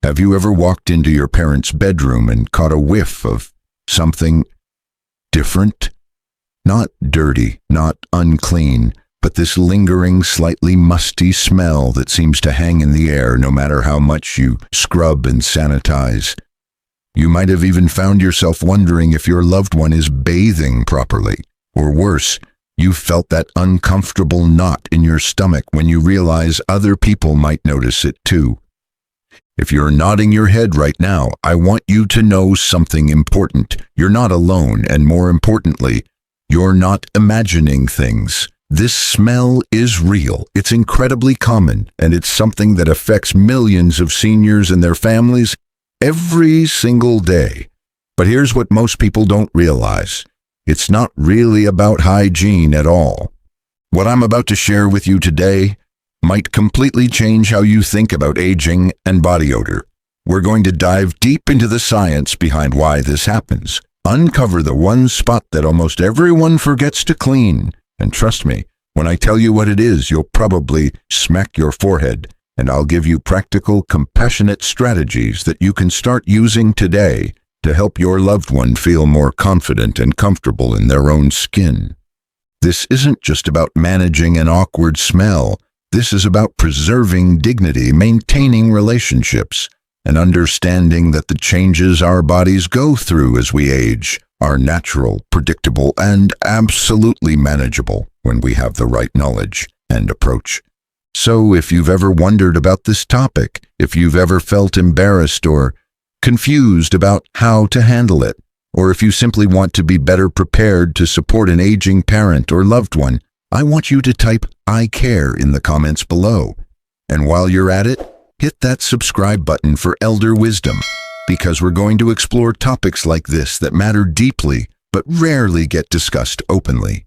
Have you ever walked into your parents' bedroom and caught a whiff of something different? Not dirty, not unclean, but this lingering, slightly musty smell that seems to hang in the air no matter how much you scrub and sanitize. You might have even found yourself wondering if your loved one is bathing properly, or worse, you felt that uncomfortable knot in your stomach when you realize other people might notice it too. If you're nodding your head right now, I want you to know something important. You're not alone, and more importantly, you're not imagining things. This smell is real. It's incredibly common, and it's something that affects millions of seniors and their families every single day. But here's what most people don't realize. It's not really about hygiene at all. What I'm about to share with you today might completely change how you think about aging and body odor. We're going to dive deep into the science behind why this happens, uncover the one spot that almost everyone forgets to clean, and trust me, when I tell you what it is, you'll probably smack your forehead, and I'll give you practical, compassionate strategies that you can start using today to help your loved one feel more confident and comfortable in their own skin. This isn't just about managing an awkward smell. This is about preserving dignity, maintaining relationships, and understanding that the changes our bodies go through as we age are natural, predictable, and absolutely manageable when we have the right knowledge and approach. So if you've ever wondered about this topic, if you've ever felt embarrassed or confused about how to handle it, or if you simply want to be better prepared to support an aging parent or loved one, I want you to type "I care" in the comments below. And while you're at it, hit that subscribe button for elder wisdom, because we're going to explore topics like this that matter deeply but rarely get discussed openly.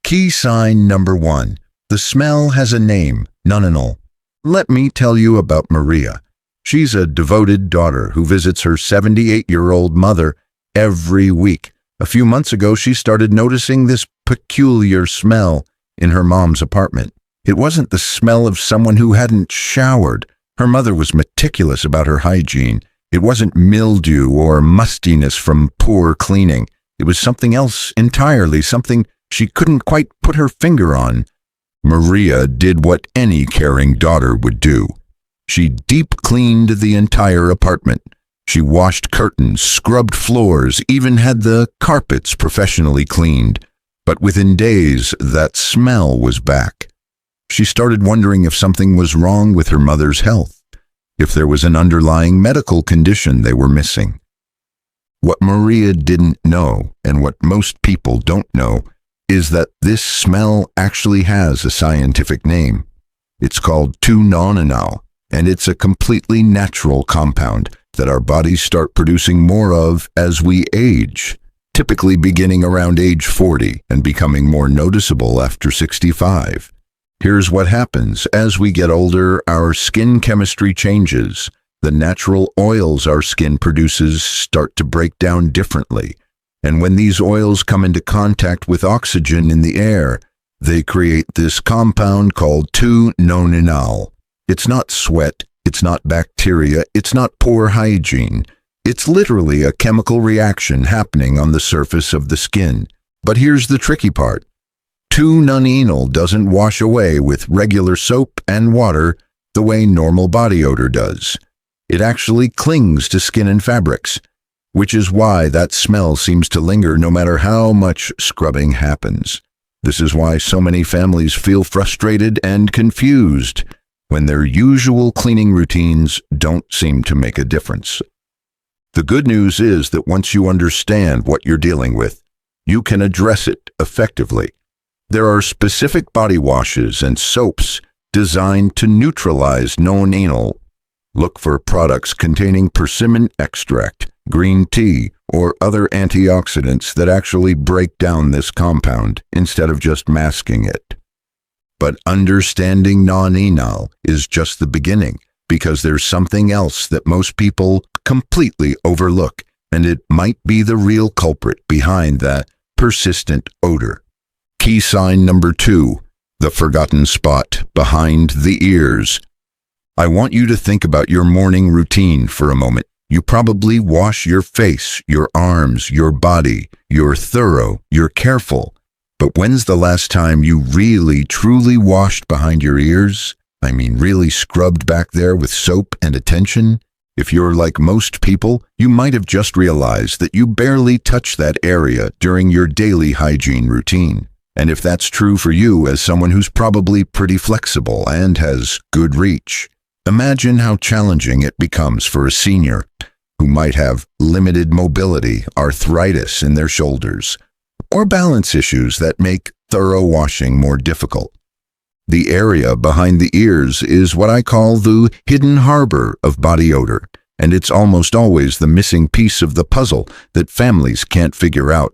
Key sign number 1. The smell has a name, nonanol. Let me tell you about Maria. She's a devoted daughter who visits her 78-year-old mother every week. A few months ago, she started noticing this peculiar smell in her mom's apartment. It wasn't the smell of someone who hadn't showered. Her mother was meticulous about her hygiene. It wasn't mildew or mustiness from poor cleaning. It was something else entirely, something she couldn't quite put her finger on. Maria did what any caring daughter would do. She deep cleaned the entire apartment. She washed curtains, scrubbed floors, even had the carpets professionally cleaned. But within days, that smell was back. She started wondering if something was wrong with her mother's health, if there was an underlying medical condition they were missing. What Maria didn't know, and what most people don't know, is that this smell actually has a scientific name. It's called 2-nonenal, and it's a completely natural compound that our bodies start producing more of as we age, typically beginning around age 40 and becoming more noticeable after 65. Here's what happens. As we get older, our skin chemistry changes. The natural oils our skin produces start to break down differently. And when these oils come into contact with oxygen in the air, they create this compound called 2-nonenal. It's not sweat, it's not bacteria, it's not poor hygiene. It's literally a chemical reaction happening on the surface of the skin. But here's the tricky part. 2-nonenal doesn't wash away with regular soap and water the way normal body odor does. It actually clings to skin and fabrics, which is why that smell seems to linger no matter how much scrubbing happens. This is why so many families feel frustrated and confused when their usual cleaning routines don't seem to make a difference. The good news is that once you understand what you're dealing with, you can address it effectively. There are specific body washes and soaps designed to neutralize nonenal. Look for products containing persimmon extract, green tea, or other antioxidants that actually break down this compound instead of just masking it. But understanding nonenal is just the beginning, because there's something else that most people completely overlook, and it might be the real culprit behind that persistent odor. Key sign number 2, the forgotten spot behind the ears. I want you to think about your morning routine for a moment. You probably wash your face, your arms, your body. You're thorough, you're careful. But when's the last time you really, truly washed behind your ears? I mean, really scrubbed back there with soap and attention? If you're like most people, you might have just realized that you barely touch that area during your daily hygiene routine. And if that's true for you as someone who's probably pretty flexible and has good reach, imagine how challenging it becomes for a senior who might have limited mobility, arthritis in their shoulders, or balance issues that make thorough washing more difficult. The area behind the ears is what I call the hidden harbor of body odor, and it's almost always the missing piece of the puzzle that families can't figure out.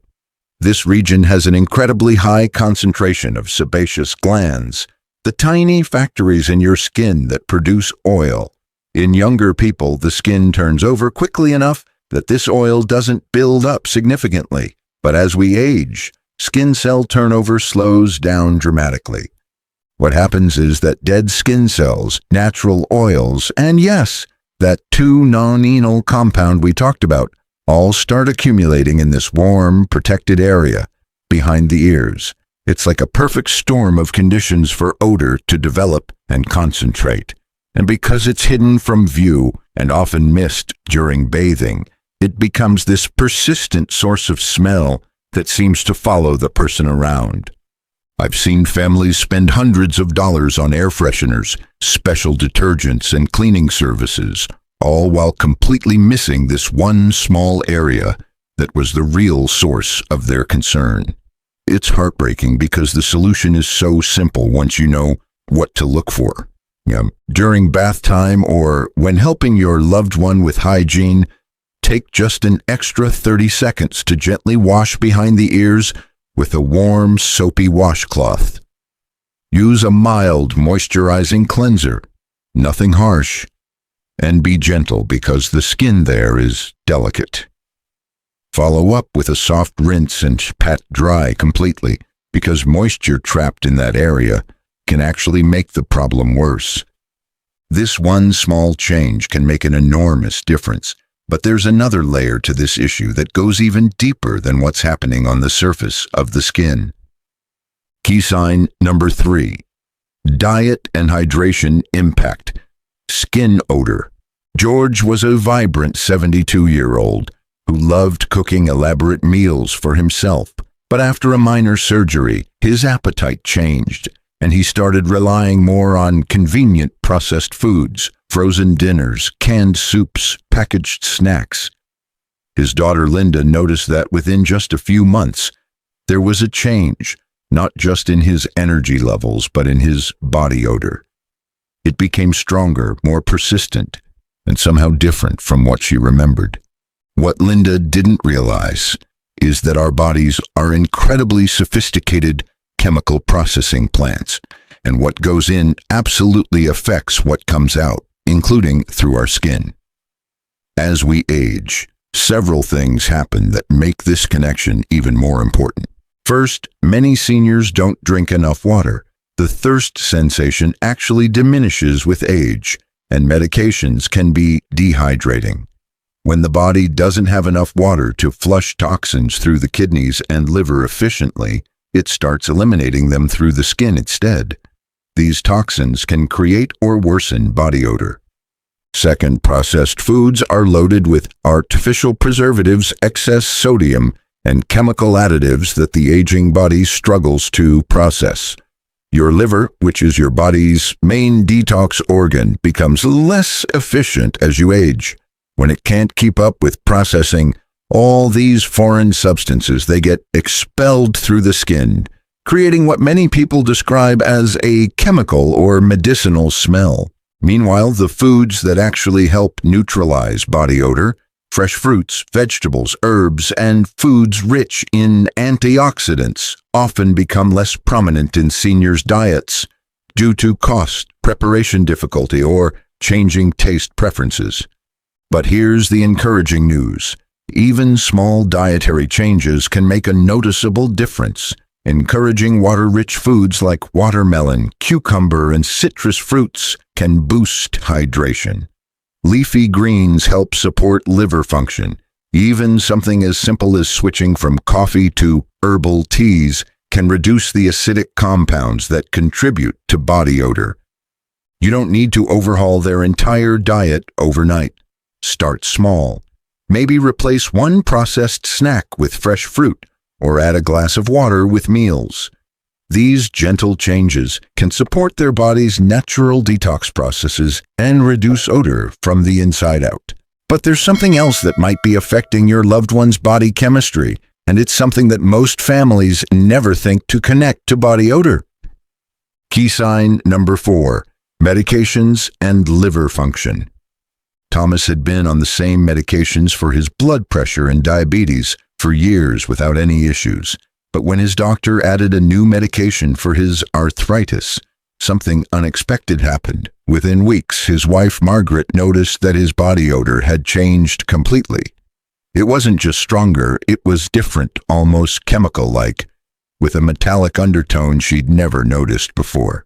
This region has an incredibly high concentration of sebaceous glands, the tiny factories in your skin that produce oil. In younger people, the skin turns over quickly enough that this oil doesn't build up significantly. But as we age, skin cell turnover slows down dramatically. What happens is that dead skin cells, natural oils, and yes, that 2-non-enol compound we talked about, all start accumulating in this warm, protected area behind the ears. It's like a perfect storm of conditions for odor to develop and concentrate. And because it's hidden from view and often missed during bathing, it becomes this persistent source of smell that seems to follow the person around. I've seen families spend hundreds of dollars on air fresheners, special detergents, and cleaning services, all while completely missing this one small area that was the real source of their concern. It's heartbreaking because the solution is so simple once you know what to look for. During bath time or when helping your loved one with hygiene, take just an extra 30 seconds to gently wash behind the ears with a warm, soapy washcloth. Use a mild, moisturizing cleanser, nothing harsh, and be gentle because the skin there is delicate. Follow up with a soft rinse and pat dry completely because moisture trapped in that area can actually make the problem worse. This one small change can make an enormous difference. But there's another layer to this issue that goes even deeper than what's happening on the surface of the skin. Key sign number 3. Diet and hydration impact. Skin odor. George was a vibrant 72-year-old who loved cooking elaborate meals for himself. But after a minor surgery, his appetite changed, and he started relying more on convenient processed foods, frozen dinners, canned soups, packaged snacks. His daughter Linda noticed that within just a few months, there was a change, not just in his energy levels, but in his body odor. It became stronger, more persistent, and somehow different from what she remembered. What Linda didn't realize is that our bodies are incredibly sophisticated chemical processing plants, and what goes in absolutely affects what comes out, including through our skin. As we age, several things happen that make this connection even more important. First, many seniors don't drink enough water. The thirst sensation actually diminishes with age, and medications can be dehydrating. When the body doesn't have enough water to flush toxins through the kidneys and liver efficiently, it starts eliminating them through the skin instead. These toxins can create or worsen body odor. Second, processed foods are loaded with artificial preservatives, excess sodium, and chemical additives that the aging body struggles to process. Your liver, which is your body's main detox organ, becomes less efficient as you age. When it can't keep up with processing all these foreign substances, they get expelled through the skin, creating what many people describe as a chemical or medicinal smell. Meanwhile, the foods that actually help neutralize body odor, fresh fruits, vegetables, herbs, and foods rich in antioxidants, often become less prominent in seniors' diets due to cost, preparation difficulty, or changing taste preferences. But here's the encouraging news. Even small dietary changes can make a noticeable difference. Encouraging water-rich foods like watermelon, cucumber, and citrus fruits can boost hydration. Leafy greens help support liver function. Even something as simple as switching from coffee to herbal teas can reduce the acidic compounds that contribute to body odor. You don't need to overhaul their entire diet overnight. Start small. Maybe replace one processed snack with fresh fruit, or add a glass of water with meals. These gentle changes can support their body's natural detox processes and reduce odor from the inside out. But there's something else that might be affecting your loved one's body chemistry, and it's something that most families never think to connect to body odor. Key sign number 4, medications and liver function. Thomas had been on the same medications for his blood pressure and diabetes for years without any issues. But when his doctor added a new medication for his arthritis, something unexpected happened. Within weeks, his wife Margaret noticed that his body odor had changed completely. It wasn't just stronger, it was different, almost chemical-like, with a metallic undertone she'd never noticed before.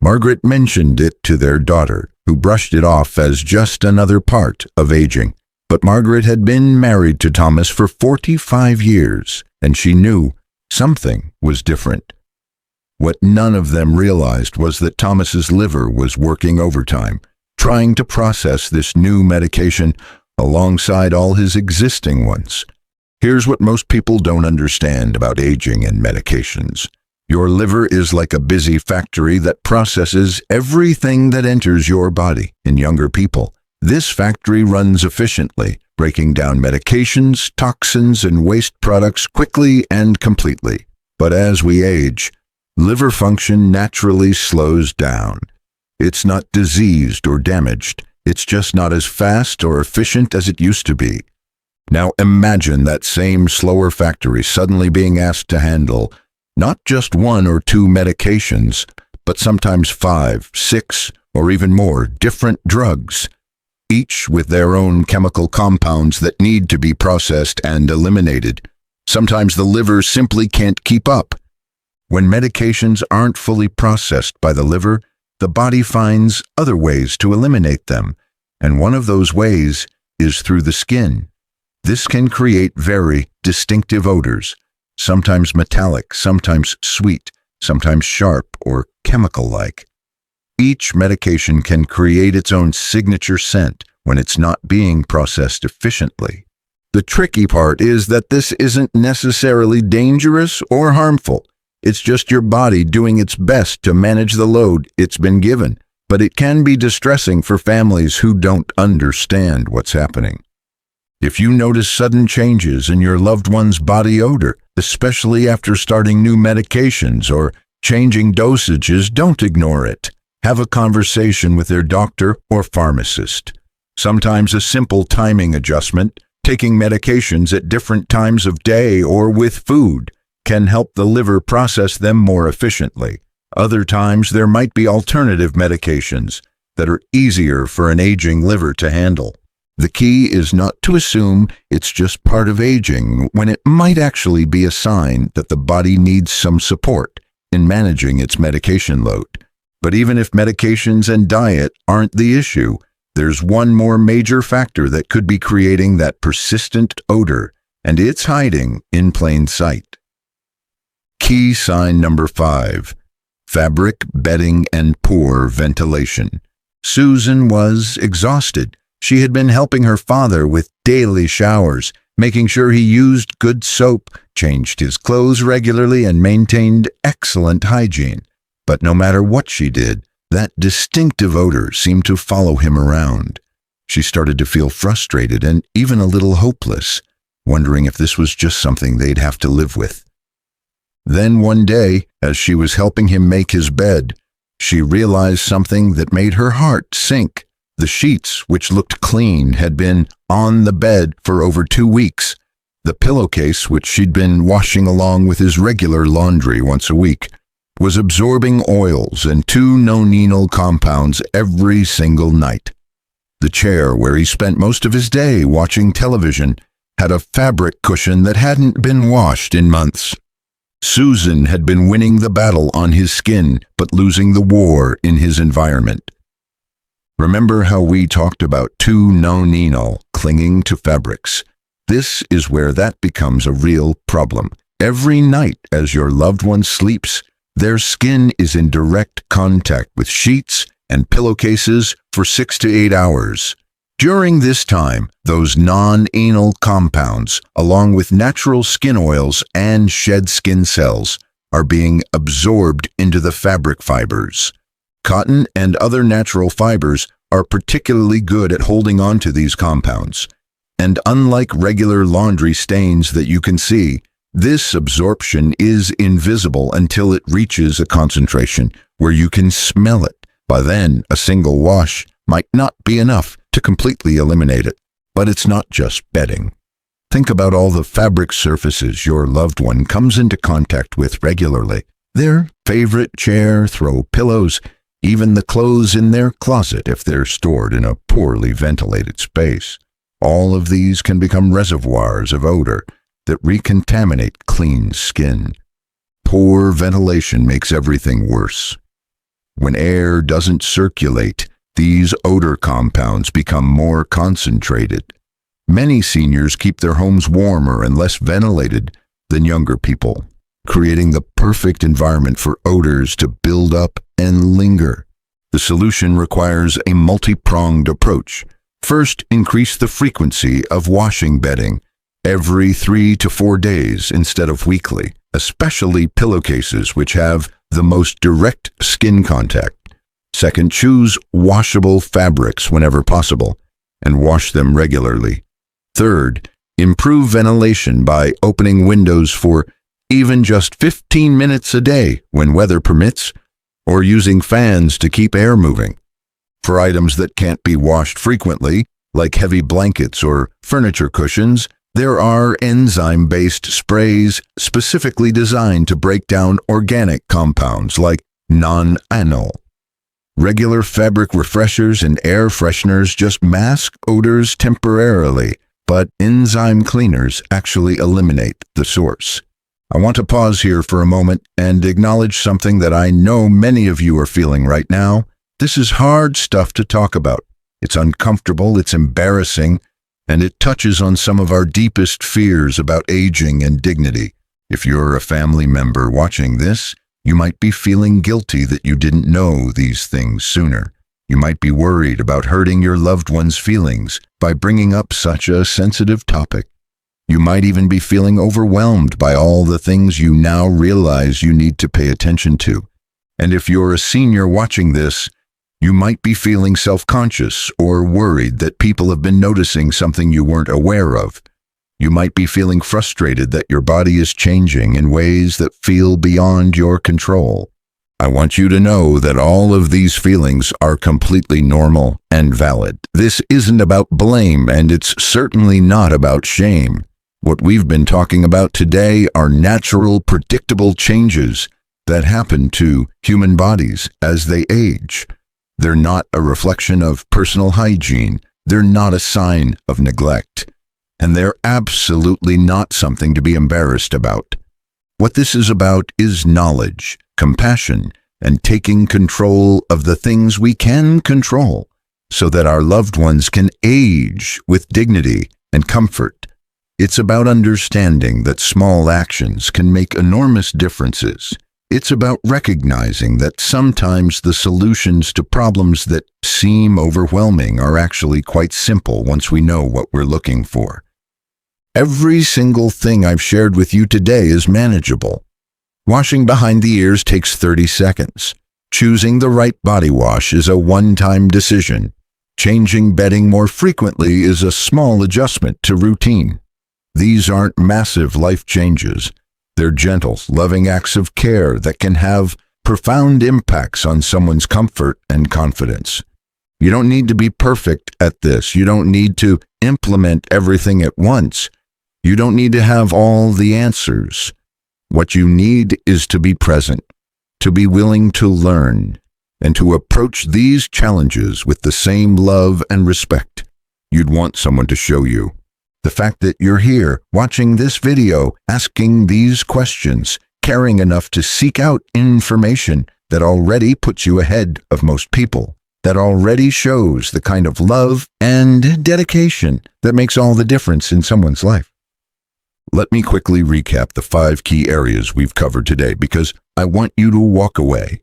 Margaret mentioned it to their daughter, who brushed it off as just another part of aging. But Margaret had been married to Thomas for 45 years, and she knew something was different. What none of them realized was that Thomas's liver was working overtime, trying to process this new medication alongside all his existing ones. Here's what most people don't understand about aging and medications. Your liver is like a busy factory that processes everything that enters your body. In younger people, this factory runs efficiently, breaking down medications, toxins, and waste products quickly and completely. But as we age, liver function naturally slows down. It's not diseased or damaged. It's just not as fast or efficient as it used to be. Now imagine that same slower factory suddenly being asked to handle not just 1 or 2 medications, but sometimes 5, 6, or even more different drugs, each with their own chemical compounds that need to be processed and eliminated. Sometimes the liver simply can't keep up. When medications aren't fully processed by the liver, the body finds other ways to eliminate them, and one of those ways is through the skin. This can create very distinctive odors, sometimes metallic, sometimes sweet, sometimes sharp or chemical-like. Each medication can create its own signature scent when it's not being processed efficiently. The tricky part is that this isn't necessarily dangerous or harmful. It's just your body doing its best to manage the load it's been given. But it can be distressing for families who don't understand what's happening. If you notice sudden changes in your loved one's body odor, especially after starting new medications or changing dosages, don't ignore it. Have a conversation with their doctor or pharmacist. Sometimes a simple timing adjustment, taking medications at different times of day or with food, can help the liver process them more efficiently. Other times there might be alternative medications that are easier for an aging liver to handle. The key is not to assume it's just part of aging when it might actually be a sign that the body needs some support in managing its medication load. But even if medications and diet aren't the issue, there's one more major factor that could be creating that persistent odor, and it's hiding in plain sight. Key sign number 5, fabric, bedding, and poor ventilation. Susan was exhausted. She had been helping her father with daily showers, making sure he used good soap, changed his clothes regularly, and maintained excellent hygiene. But no matter what she did, that distinctive odor seemed to follow him around. She started to feel frustrated and even a little hopeless, wondering if this was just something they'd have to live with. Then one day, as she was helping him make his bed, she realized something that made her heart sink. The sheets, which looked clean, had been on the bed for over 2 weeks. The pillowcase, which she'd been washing along with his regular laundry once a week, was absorbing oils and 2 nonenal compounds every single night. The chair where he spent most of his day watching television had a fabric cushion that hadn't been washed in months. Susan had been winning the battle on his skin, but losing the war in his environment. Remember how we talked about 2-nonenal clinging to fabrics? This is where that becomes a real problem. Every night as your loved one sleeps, their skin is in direct contact with sheets and pillowcases for 6 to 8 hours. During this time, those non-anal compounds, along with natural skin oils and shed skin cells, are being absorbed into the fabric fibers. Cotton and other natural fibers are particularly good at holding on to these compounds. And unlike regular laundry stains that you can see, this absorption is invisible until it reaches a concentration where you can smell it. By then, a single wash might not be enough to completely eliminate it. But it's not just bedding. Think about all the fabric surfaces your loved one comes into contact with regularly. Their favorite chair, throw pillows, even the clothes in their closet if they're stored in a poorly ventilated space. All of these can become reservoirs of odor that recontaminate clean skin. Poor ventilation makes everything worse. When air doesn't circulate, these odor compounds become more concentrated. Many seniors keep their homes warmer and less ventilated than younger people, creating the perfect environment for odors to build up and linger. The solution requires a multi-pronged approach. First, increase the frequency of washing bedding every 3 to 4 days instead of weekly, especially pillowcases which have the most direct skin contact. Second, choose washable fabrics whenever possible and wash them regularly. Third, improve ventilation by opening windows for even just 15 minutes a day when weather permits, or using fans to keep air moving. For items that can't be washed frequently, like heavy blankets or furniture cushions, there are enzyme-based sprays specifically designed to break down organic compounds like non-anal. Regular fabric refreshers and air fresheners just mask odors temporarily, but enzyme cleaners actually eliminate the source. I want to pause here for a moment and acknowledge something that I know many of you are feeling right now. This is hard stuff to talk about. It's uncomfortable, it's embarrassing, and it touches on some of our deepest fears about aging and dignity. If you're a family member watching this, you might be feeling guilty that you didn't know these things sooner. You might be worried about hurting your loved one's feelings by bringing up such a sensitive topic. You might even be feeling overwhelmed by all the things you now realize you need to pay attention to. And if you're a senior watching this, you might be feeling self-conscious or worried that people have been noticing something you weren't aware of. You might be feeling frustrated that your body is changing in ways that feel beyond your control. I want you to know that all of these feelings are completely normal and valid. This isn't about blame, and it's certainly not about shame. What we've been talking about today are natural, predictable changes that happen to human bodies as they age. They're not a reflection of personal hygiene. They're not a sign of neglect. And they're absolutely not something to be embarrassed about. What this is about is knowledge, compassion, and taking control of the things we can control so that our loved ones can age with dignity and comfort. It's about understanding that small actions can make enormous differences. It's about recognizing that sometimes the solutions to problems that seem overwhelming are actually quite simple once we know what we're looking for. Every single thing I've shared with you today is manageable. Washing behind the ears takes 30 seconds. Choosing the right body wash is a one-time decision. Changing bedding more frequently is a small adjustment to routine. These aren't massive life changes. They're gentle, loving acts of care that can have profound impacts on someone's comfort and confidence. You don't need to be perfect at this. You don't need to implement everything at once. You don't need to have all the answers. What you need is to be present, to be willing to learn, and to approach these challenges with the same love and respect you'd want someone to show you. The fact that you're here, watching this video, asking these questions, caring enough to seek out information that already puts you ahead of most people. that already shows the kind of love and dedication that makes all the difference in someone's life. Let me quickly recap the 5 key areas we've covered today because I want you to walk away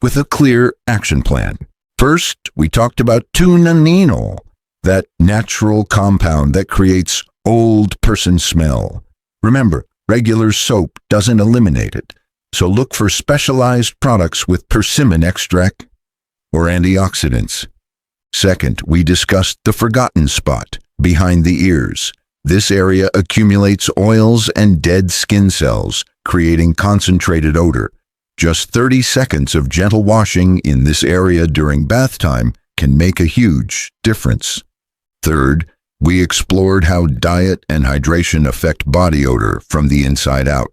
with a clear action plan. First, we talked about tunanino, that natural compound that creates old person smell. Remember, regular soap doesn't eliminate it, so look for specialized products with persimmon extract or antioxidants. Second, we discussed the forgotten spot, behind the ears. This area accumulates oils and dead skin cells, creating concentrated odor. Just 30 seconds of gentle washing in this area during bath time can make a huge difference. Third, we explored how diet and hydration affect body odor from the inside out.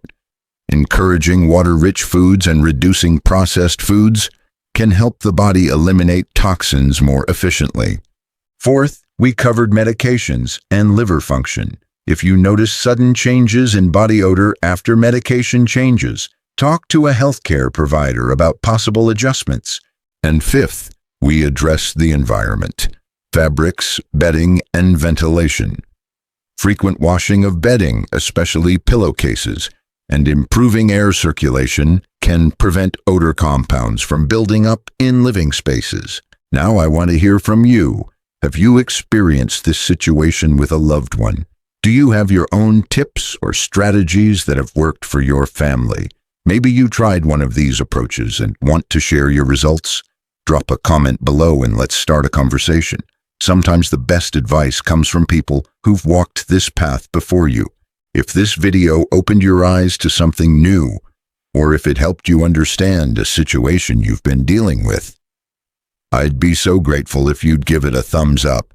Encouraging water-rich foods and reducing processed foods can help the body eliminate toxins more efficiently. Fourth, we covered medications and liver function. If you notice sudden changes in body odor after medication changes, talk to a healthcare provider about possible adjustments. And fifth, we address the environment, fabrics, bedding, and ventilation. Frequent washing of bedding, especially pillowcases, and improving air circulation can prevent odor compounds from building up in living spaces. Now I want to hear from you. Have you experienced this situation with a loved one? Do you have your own tips or strategies that have worked for your family? Maybe you tried one of these approaches and want to share your results? Drop a comment below and let's start a conversation. Sometimes the best advice comes from people who've walked this path before you. If this video opened your eyes to something new, or if it helped you understand a situation you've been dealing with, I'd be so grateful if you'd give it a thumbs up.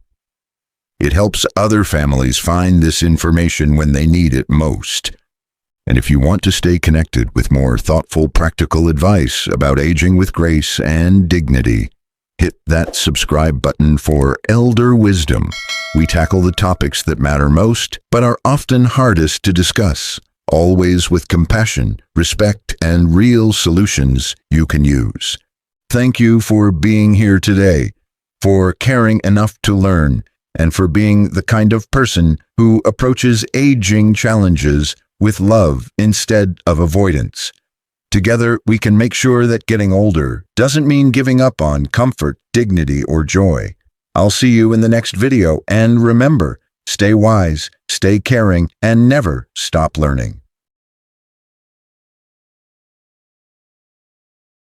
It helps other families find this information when they need it most. And if you want to stay connected with more thoughtful, practical advice about aging with grace and dignity, hit that subscribe button for Elder Wisdom. We tackle the topics that matter most, but are often hardest to discuss, always with compassion, respect, and real solutions you can use. Thank you for being here today, for caring enough to learn, and for being the kind of person who approaches aging challenges with love instead of avoidance. Together, we can make sure that getting older doesn't mean giving up on comfort, dignity, or joy. I'll see you in the next video, and remember, stay wise, stay caring, and never stop learning.